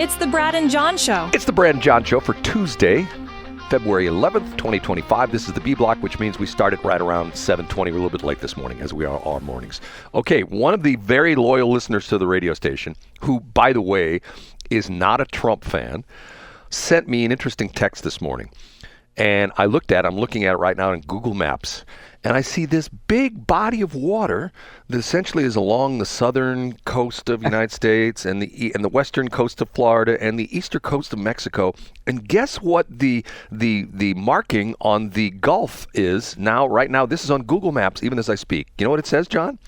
It's the Brad and John Show. It's the Brad and John Show for Tuesday, February 11th, 2025. This is the B block, which means we started right around 7:20. We're a little bit late this morning, as we are all mornings. Okay, one of the very loyal listeners to the radio station, who, by the way, is not a Trump fan, sent me an interesting text this morning. And I'm looking at it right now in Google Maps, and I see this big body of water that essentially is along the southern coast of the United States and the western coast of Florida and the eastern coast of Mexico. And guess what the marking on the Gulf is now? Right now, this is on Google Maps, even as I speak. You know what it says, John?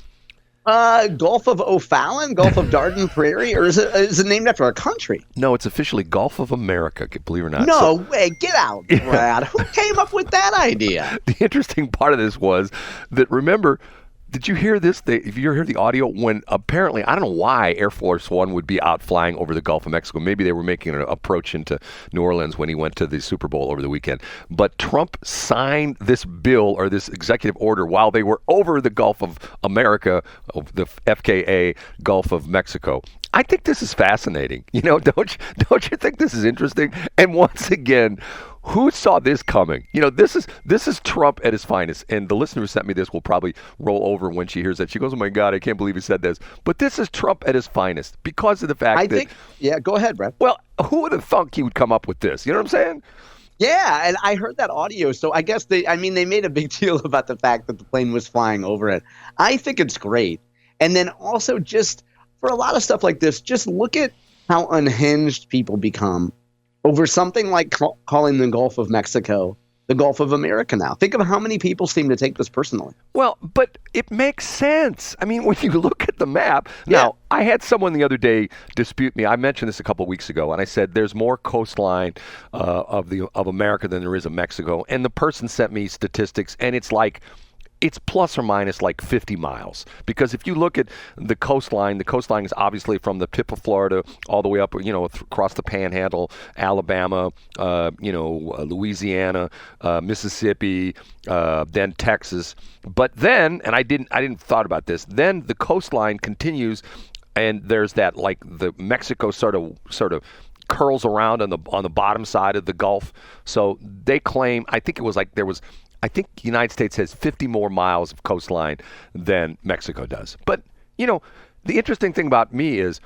Gulf of O'Fallon, Gulf of Darden Prairie, or is it named after a country? No, it's officially Gulf of America, believe it or not. No way, get out, Brad. Who came up with that idea? The interesting part of this was that, remember, did you hear this? If you hear the audio, when apparently, I don't know why Air Force One would be out flying over the Gulf of Mexico. Maybe they were making an approach into New Orleans when he went to the Super Bowl over the weekend. But Trump signed this bill or this executive order while they were over the Gulf of America, the FKA Gulf of Mexico. I think this is fascinating. You know, don't you think this is interesting? And once again, who saw this coming? You know, this is Trump at his finest. And the listener who sent me this will probably roll over when she hears that. She goes, "Oh my God, I can't believe he said this." But this is Trump at his finest because of the fact yeah, go ahead, Brad. Well, who would have thunk he would come up with this? You know what I'm saying? Yeah, and I heard that audio. So I guess they made a big deal about the fact that the plane was flying over it. I think it's great. And then also just for a lot of stuff like this, just look at how unhinged people become over something like calling the Gulf of Mexico the Gulf of America now. Think of how many people seem to take this personally. Well, but it makes sense. I mean, when you look at the map. Now, I had someone the other day dispute me. I mentioned this a couple of weeks ago, and I said there's more coastline of America than there is of Mexico. And the person sent me statistics, and it's plus or minus like 50 miles. Because if you look at the coastline is obviously from the tip of Florida all the way up, across the Panhandle, Alabama, Louisiana, Mississippi, then Texas. But then, and I didn't thought about this, then the coastline continues, and there's that, like, the Mexico sort of curls around on the bottom side of the Gulf. So they claim, I think the United States has 50 more miles of coastline than Mexico does. But, the interesting thing about me is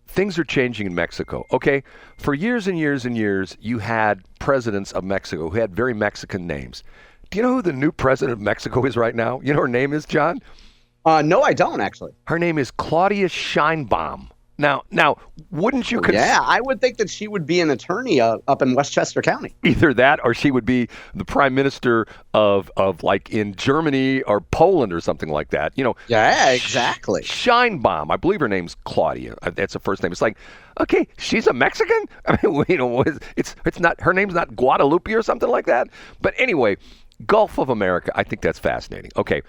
things are changing in Mexico, okay? For years and years and years, you had presidents of Mexico who had very Mexican names. Do you know who the new president of Mexico is right now? You know her name is, John? No, I don't, actually. Her name is Claudia Sheinbaum. Now, wouldn't you consider... Yeah, I would think that she would be an attorney up in Westchester County. Either that, or she would be the prime minister of like in Germany or Poland or something like that. Yeah, exactly. Sheinbaum, I believe her name's Claudia. That's the first name. It's like, okay, she's a Mexican. I mean, it's not, her name's not Guadalupe or something like that. But anyway, Gulf of America, I think that's fascinating. Okay.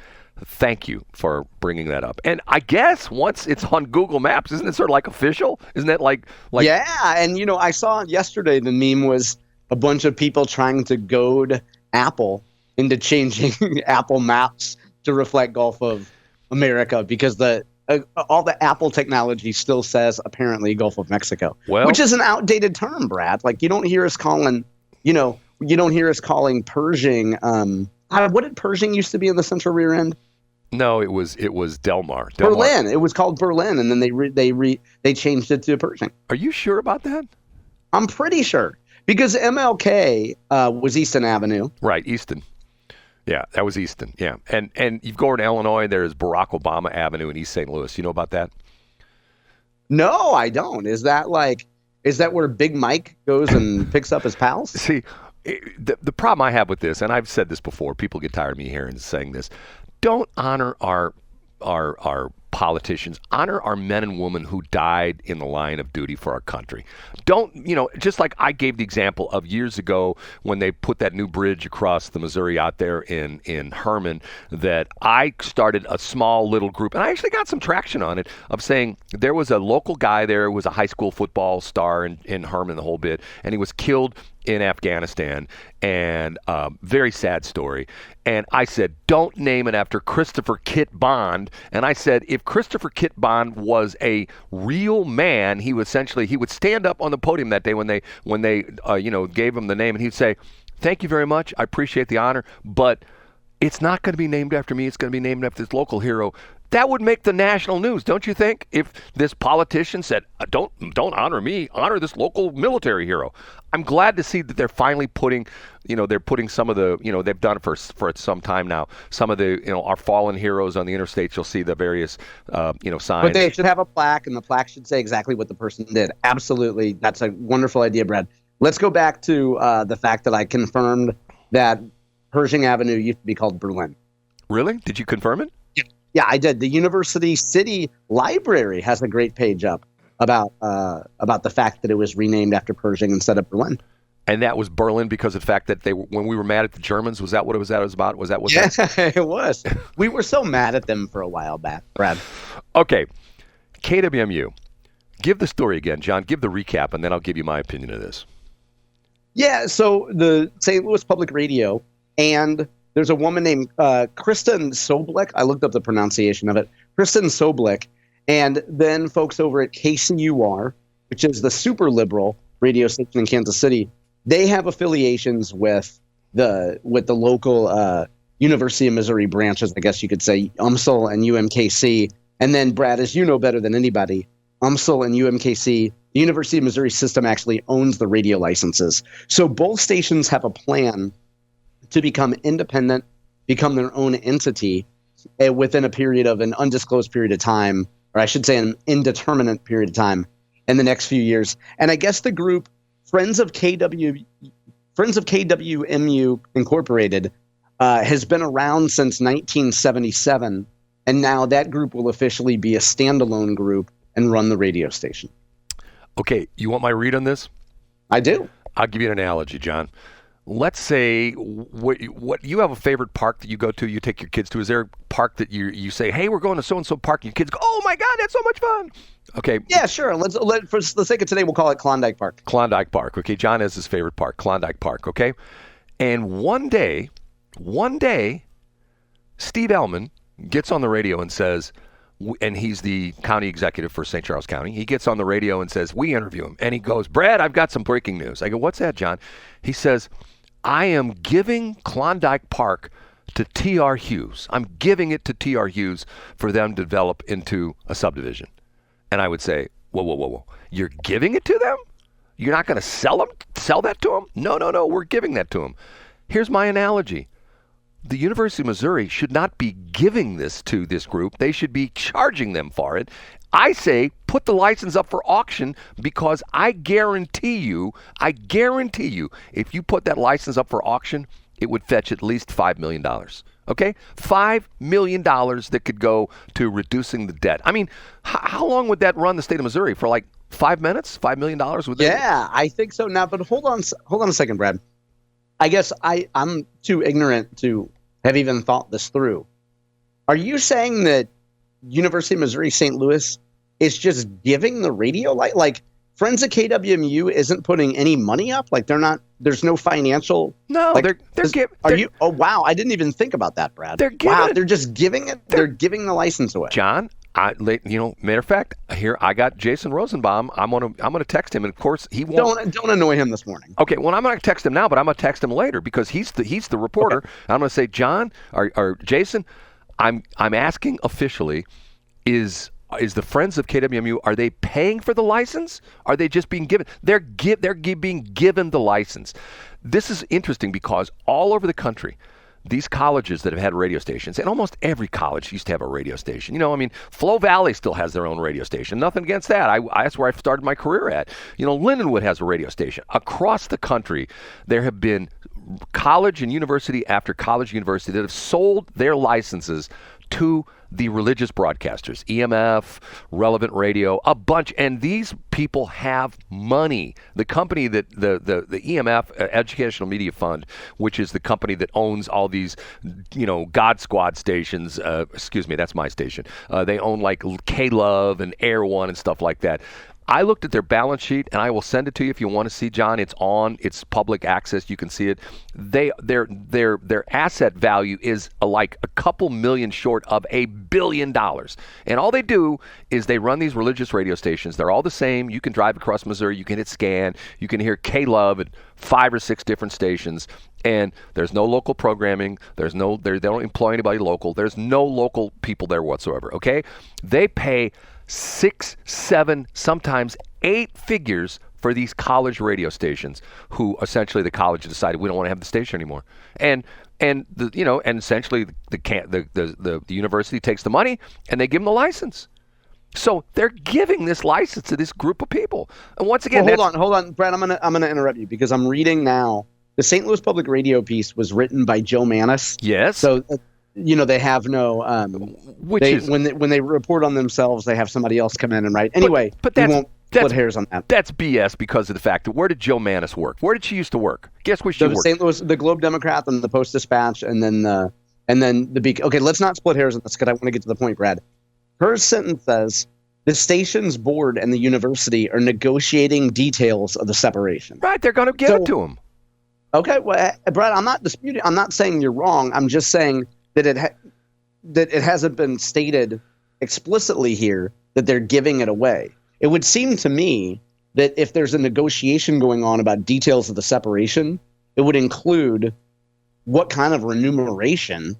Thank you for bringing that up. And I guess once it's on Google Maps, isn't it sort of like official? Isn't that like? Yeah, and I saw yesterday the meme was a bunch of people trying to goad Apple into changing Apple Maps to reflect Gulf of America because all the Apple technology still says apparently Gulf of Mexico, which is an outdated term, Brad. Like you don't hear us calling, Pershing. What did Pershing used to be in the central rear end? No, it was Delmar. Berlin. It was called Berlin, and then they changed it to Pershing. Are you sure about that? I'm pretty sure because MLK was Easton Avenue. Right, Easton. Yeah, that was Easton. Yeah, and you go over to Illinois, there's Barack Obama Avenue in East St. Louis. You know about that? No, I don't. Is that where Big Mike goes and picks up his pals? See. The problem I have with this, and I've said this before, people get tired of me hearing saying this, don't honor our politicians, honor our men and women who died in the line of duty for our country. Don't, just like I gave the example of years ago when they put that new bridge across the Missouri out there in Herman, that I started a small little group, and I actually got some traction on it, of saying there was a local guy there who was a high school football star in Herman, the whole bit, and he was killed in Afghanistan, and very sad story. And I said, don't name it after Christopher Kit Bond. And I said, if Christopher Kit Bond was a real man, he would stand up on the podium that day when they gave him the name, and he'd say, thank you very much. I appreciate the honor, but it's not going to be named after me. It's going to be named after this local hero. That would make the national news, don't you think? If this politician said, don't honor me, honor this local military hero. I'm glad to see that they're finally putting some of the, they've done it for some time now. Some of the, our fallen heroes on the interstates, you'll see the various, signs. But they should have a plaque, and the plaque should say exactly what the person did. Absolutely. That's a wonderful idea, Brad. Let's go back to the fact that I confirmed that Pershing Avenue used to be called Berlin. Really? Did you confirm it? Yeah, I did. The University City Library has a great page up about the fact that it was renamed after Pershing instead of Berlin. And that was Berlin because of the fact that when we were mad at the Germans, was that what it was about? Was that what? Yeah, it was. We were so mad at them for a while back, Brad. Okay, KWMU. Give the story again, John. Give the recap, and then I'll give you my opinion of this. Yeah, so the St. Louis Public Radio, and there's a woman named Kristen Soblick. I looked up the pronunciation of it. Kristen Soblick. And then folks over at KCUR, which is the super liberal radio station in Kansas City, they have affiliations with the local University of Missouri branches, I guess you could say, UMSL and UMKC. And then, Brad, as you know better than anybody, UMSL and UMKC, the University of Missouri system actually owns the radio licenses. So both stations have a plan to become independent, become their own entity within a period of an undisclosed period of time, or I should say an indeterminate period of time in the next few years. And I guess the group Friends of KWMU Incorporated has been around since 1977, and now that group will officially be a standalone group and run the radio station. Okay, you want my read on this? I do. I'll give you an analogy, John. Let's say what you have a favorite park that you go to, you take your kids to. Is there a park that you say, hey, we're going to so-and-so park, and your kids go, oh my God, that's so much fun. Okay. Yeah, sure. Let's for the sake of today, we'll call it Klondike Park. Klondike Park. Okay, John has his favorite park, Klondike Park, okay? And one day, Steve Ellman gets on the radio and says, and he's the county executive for St. Charles County. He gets on the radio and says, we interview him. And he goes, Brad, I've got some breaking news. I go, what's that, John? He says, I am giving Klondike Park to T.R. Hughes. I'm giving it to T.R. Hughes for them to develop into a subdivision. And I would say, whoa. You're giving it to them? You're not going to sell that to them? No, we're giving that to them. Here's my analogy. The University of Missouri should not be giving this to this group. They should be charging them for it. I say put the license up for auction, because I guarantee you, if you put that license up for auction, it would fetch at least $5 million. Okay? $5 million that could go to reducing the debt. I mean, how long would that run the state of Missouri? For like 5 minutes? $5 million? Yeah, I think so. Now, but hold on a second, Brad. I guess I'm too ignorant to have even thought this through. Are you saying that University of Missouri St. Louis is just giving the radio like Friends of KWMU isn't putting any money up? Like there's no financial. No, like, oh wow, I didn't even think about that, Brad. They're just giving it. They're giving the license away. John, matter of fact, here I got Jason Rosenbaum. I'm gonna text him, and of course he won't. Don't annoy him this morning. Okay, well I'm gonna text him now, but I'm gonna text him later because he's the reporter. Okay. I'm gonna say, John or Jason, I'm asking officially, is the Friends of KWMU, are they paying for the license? Are they just being given? They're being given the license. This is interesting because all over the country, these colleges that have had radio stations, and almost every college used to have a radio station. Flo Valley still has their own radio station. Nothing against that. That's where I started my career at. Lindenwood has a radio station. Across the country, there have been college and university after college and university that have sold their licenses to the religious broadcasters, EMF, Relevant Radio, a bunch, and these people have money. The company that the EMF, Educational Media Fund, which is the company that owns all these, God Squad stations. Excuse me, that's my station. They own like K-Love and Air One and stuff like that. I looked at their balance sheet, and I will send it to you if you want to see, John. It's public access. You can see it. Their asset value is like a couple million short of $1 billion. And all they do is they run these religious radio stations. They're all the same. You can drive across Missouri. You can hit scan. You can hear K-Love at 5 or 6 different stations. And there's no local programming. They don't employ anybody local. There's no local people there whatsoever, okay? They pay 6, 7, sometimes 8 figures for these college radio stations, who essentially the college decided we don't want to have the station anymore, and essentially the university takes the money and they give them the license. So they're giving this license to this group of people. And once again, hold on, Brad. I'm gonna interrupt you because I'm reading now. The St. Louis Public Radio piece was written by Joe Manis. Yes. So. They have no. When they report on themselves, they have somebody else come in and write. Anyway, but we won't split hairs on that. That's BS because of the fact that where did Joe Manis work? Where did she used to work? Guess where she worked? St. Louis, the Globe Democrat, and the Post Dispatch, and then the Beacon. Okay, let's not split hairs on this because I want to get to the point, Brad. Her sentence says the station's board and the university are negotiating details of the separation. Right, they're going to give it to them. Okay, well, Brad, I'm not disputing. I'm not saying you're wrong. I'm just saying that it hasn't been stated explicitly here that they're giving it away. It would seem to me that if there's a negotiation going on about details of the separation, it would include what kind of remuneration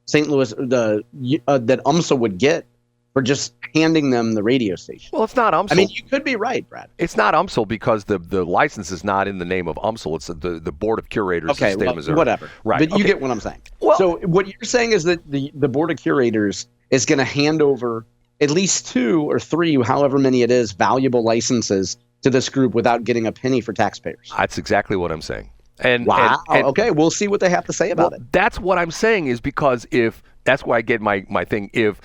St. Louis that UMSL would get for just handing them the radio station. Well, it's not UMSL. I mean, you could be right, Brad. It's not UMSL because the license is not in the name of UMSL. It's the Board of Curators of the state of Missouri. Whatever. Right. But you get what I'm saying. Well, so what you're saying is that the Board of Curators is going to hand over at least 2 or 3, however many it is, valuable licenses to this group without getting a penny for taxpayers. That's exactly what I'm saying. And wow. Okay, we'll see what they have to say about it. That's what I'm saying is because that's why I get my thing. If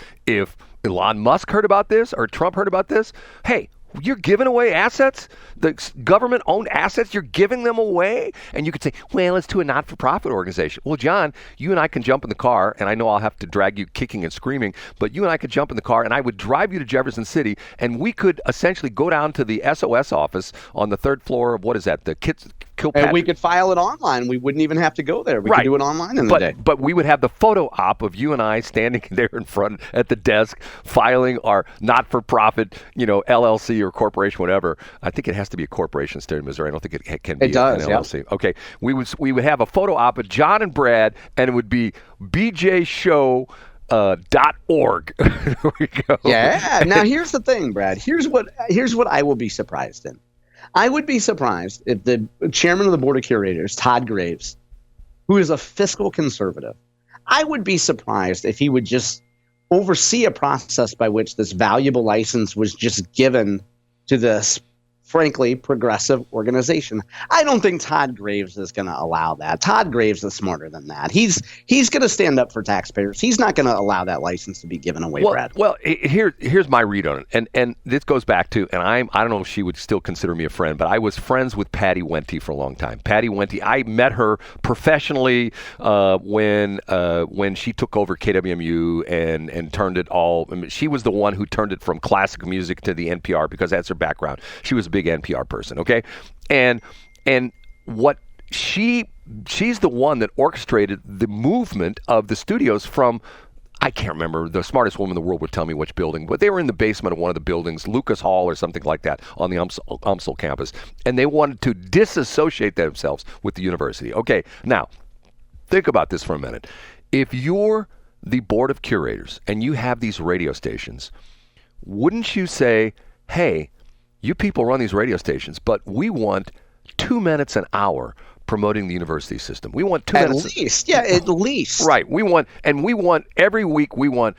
Elon Musk heard about this or Trump heard about this, hey, you're giving away assets, the government-owned assets, you're giving them away? And you could say, well, it's to a not-for-profit organization. Well, John, you and I can jump in the car, and I know I'll have to drag you kicking and screaming, but you and I could jump in the car, and I would drive you to Jefferson City, and we could essentially go down to the SOS office on the 3rd floor of, what is that, the Kilpatrick. And we could file it online. We wouldn't even have to go there. We could do it online in the day. But we would have the photo op of you and I standing there in front at the desk filing our not-for-profit, LLC or corporation, whatever. I think it has to be a corporation in the state of Missouri. I don't think it can be an LLC. Yeah. Okay. We would have a photo op of John and Brad, and it would be bjshow.org. There we go. Yeah. Now here's the thing, Brad. Here's what I will be surprised in. I would be surprised if the chairman of the Board of Curators, Todd Graves, who is a fiscal conservative, I would be surprised if he would just oversee a process by which this valuable license was just given to this, frankly, progressive organization. I don't think Todd Graves is going to allow that. Todd Graves is smarter than that. He's going to stand up for taxpayers. He's not going to allow that license to be given away, Brad. Well, here's my read on it, and this goes back to, and I don't know if she would still consider me a friend, but I was friends with Patty Wente for a long time. Patty Wente, I met her professionally when she took over KWMU and turned it all. I mean, she was the one who turned it from classic music to the NPR because that's her background. She was a big NPR person, okay? And what she's the one that orchestrated the movement of the studios from, I can't remember, the smartest woman in the world would tell me which building, but they were in the basement of one of the buildings, Lucas Hall or something like that, on the UMSL campus, and they wanted to disassociate themselves with the university. Okay, now, think about this for a minute. If you're the Board of Curators and you have these radio stations, wouldn't you say, hey, you people run these radio stations, but we want 2 minutes an hour promoting the university system. We want 2 minutes. At least, yeah, at least. Right. We want every week, we want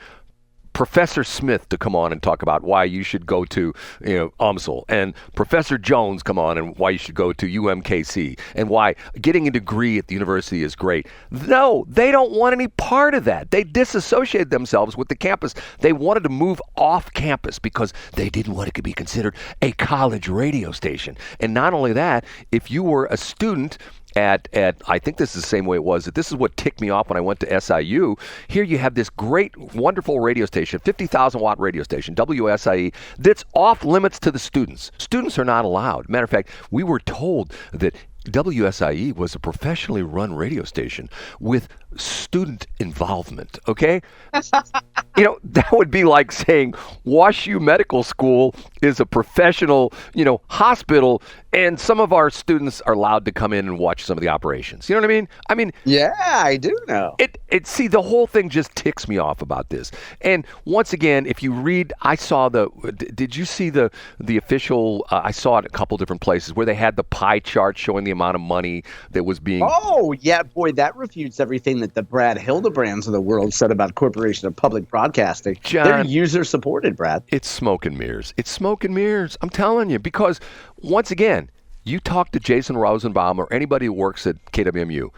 Professor Smith to come on and talk about why you should go to UMSL, and Professor Jones come on and why you should go to UMKC, and why getting a degree at the university is great. No, they don't want any part of that. They disassociated themselves with the campus. They wanted to move off campus because they didn't want it to be considered a college radio station. And not only that, if you were a student at I think this is the same way it was. This is what ticked me off when I went to SIU. Here you have this great, wonderful radio station, 50,000 watt radio station, WSIE, that's off limits to the students. Students are not allowed. Matter of fact, we were told that WSIE was a professionally run radio station with student involvement, okay? That would be like saying WashU Medical School is a professional, hospital, and some of our students are allowed to come in and watch some of the operations. You know what I mean? Yeah, I do know. See, the whole thing just ticks me off about this. And once again, if you read, did you see the official, I saw it a couple different places where they had the pie chart showing the amount of money that was being. Oh, yeah, boy, that refutes everything that the Brad Hildebrands of the world said about Corporation of Public Broadcasting. John, they're user-supported, Brad. It's smoke and mirrors. It's smoke and mirrors. I'm telling you, because once again, you talk to Jason Rosenbaum or anybody who works at KWMU,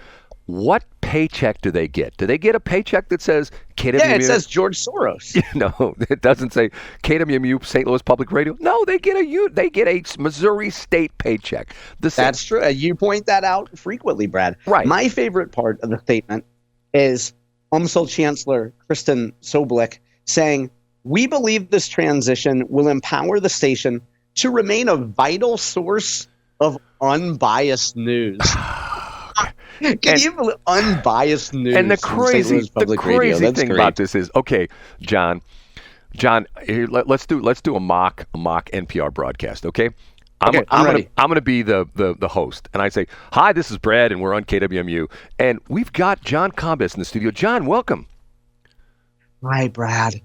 what paycheck do they get? Do they get a paycheck that says KWMU? Yeah, it says George Soros. No, it doesn't say KWMU, St. Louis Public Radio. No, they get a Missouri State paycheck. That's true. You point that out frequently, Brad. Right. My favorite part of the statement is UMSL Chancellor Kristen Soblick saying, "We believe this transition will empower the station to remain a vital source of unbiased news." Can you believe unbiased news? And the crazy thing about this is, okay, John, here, let's do a mock NPR broadcast, okay? I'm going to be the host, and I say, "Hi, this is Brad, and we're on KWMU, and we've got John Combis in the studio. John, welcome." Hi, Brad.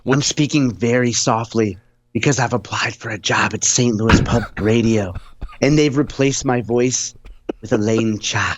I'm speaking very softly because I've applied for a job at St. Louis Public Radio, and they've replaced my voice with Elaine Cha.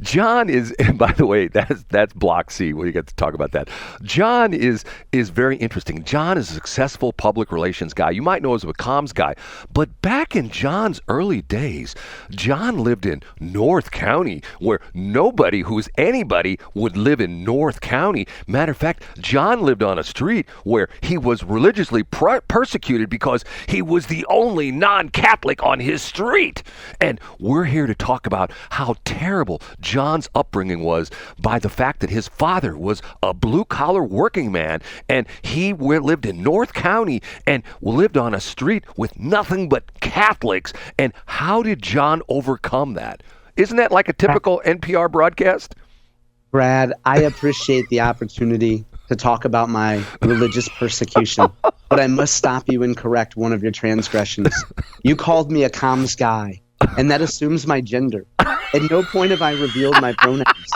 John is, and by the way, that's Block C. We get to talk about that. John is very interesting. John is a successful public relations guy. You might know as a comms guy, but back in John's early days, John lived in North County, where nobody who's anybody would live in North County. Matter of fact, John lived on a street where he was religiously persecuted because he was the only non-Catholic on his street. And we're here to talk about how terrible John's upbringing was by the fact that his father was a blue-collar working man, and he lived in North County and lived on a street with nothing but Catholics. And how did John overcome that? Isn't that like a typical NPR broadcast? Brad, I appreciate the opportunity to talk about my religious persecution, but I must stop you and correct one of your transgressions. You called me a comms guy, and that assumes my gender. At no point have I revealed my pronouns.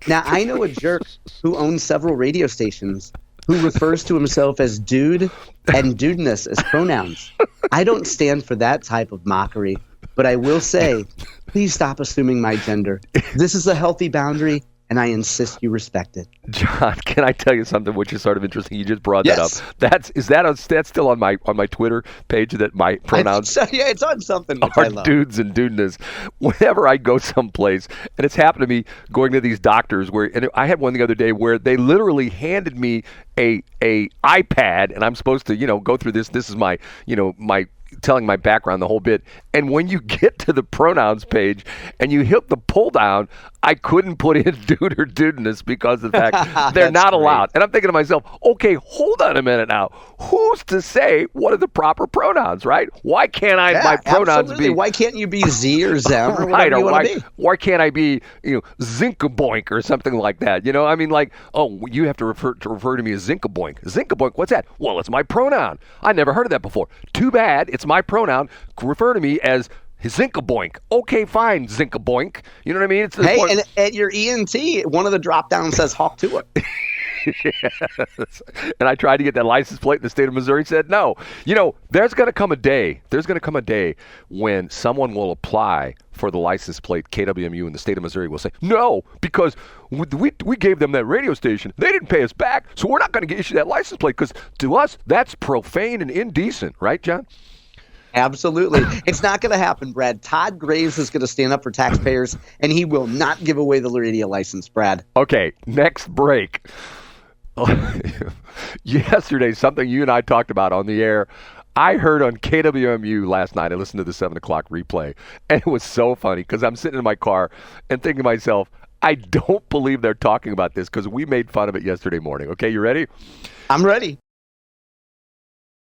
Now, I know a jerk who owns several radio stations who refers to himself as dude and dudeness as pronouns. I don't stand for that type of mockery, but I will say, please stop assuming my gender. This is a healthy boundary, and I insist you respect it. John, can I tell you something which is sort of interesting? You just brought that up. That's still on my Twitter page, that my pronouns yeah, it's on something are dudes and dudeness. Whenever I go someplace, and it's happened to me going to these doctors and I had one the other day where they literally handed me a iPad, and I'm supposed to go through this. This is my my telling my background, the whole bit. And when you get to the pronouns page and you hit the pull down, I couldn't put in dude or dudeness because of the fact they're not allowed. And I'm thinking to myself, okay, hold on a minute now. Who's to say what are the proper pronouns, right? Why can't my pronouns absolutely. Why can't you be Z or Zem or whatever you want to be? Why can't I be, Zinkaboink or something like that? I mean, like, oh, you have to refer to me as Zinkaboink. Zinkaboink, what's that? Well, it's my pronoun. I never heard of that before. Too bad. It's my pronoun. Refer to me as Zinkaboink. Okay, fine, Zinkaboink. You know what I mean? And at your ENT, one of the drop downs says Hawk to it. Yes. And I tried to get that license plate, and the state of Missouri said no. There's going to come a day when someone will apply for the license plate KWMU, and the state of Missouri will say no, because we gave them that radio station. They didn't pay us back, so we're not going to issue that license plate, because to us, that's profane and indecent. Right, John? Absolutely. It's not going to happen, Brad. Todd Graves is going to stand up for taxpayers, and he will not give away the radio license, Brad. Okay, next break. Yesterday, something you and I talked about on the air, I heard on KWMU last night, I listened to the 7 o'clock replay, and it was so funny because I'm sitting in my car and thinking to myself, I don't believe they're talking about this because we made fun of it yesterday morning. Okay, you ready? I'm ready.